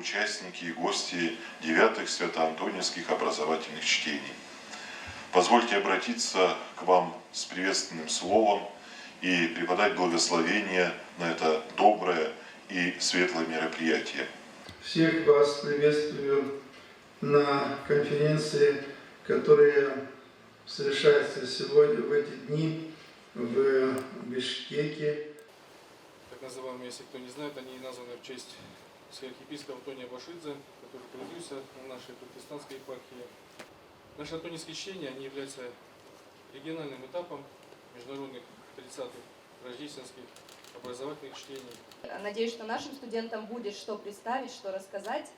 участники и гости 9-х свято-антонинских образовательных чтений. Позвольте обратиться к вам с приветственным словом и преподать благословение на это доброе и светлое мероприятие. Всех вас приветствую на конференции, которая совершается сегодня, в эти дни, в Бишкеке. Так называемые, если кто не знает, они названы в честь архиепископа Антония Башидзе, который трудился в нашей протестантской епархии. Наши антонинские чтения, они являются региональным этапом международных 30-х рождественских образовательных чтений. Надеюсь, что нашим студентам будет что представить, что рассказать.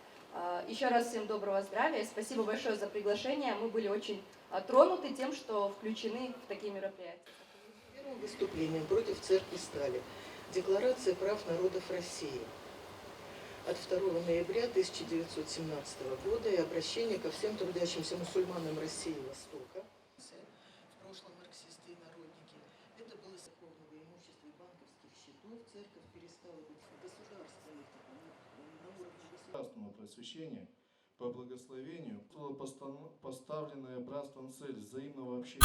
Еще раз всем доброго здравия. Спасибо большое за приглашение. Мы были очень тронуты тем, что включены в такие мероприятия. Первым выступлением против церкви стали Декларация прав народов России от 2 ноября 1917 года и обращение ко всем трудящимся мусульманам России и Востока. В прошлом марксисты и народники. Это было церковного имущества и банковских счетов. Церковь перестала быть государственной на уровне государственного просвещения по благословению была поставленная братством цель взаимного общения.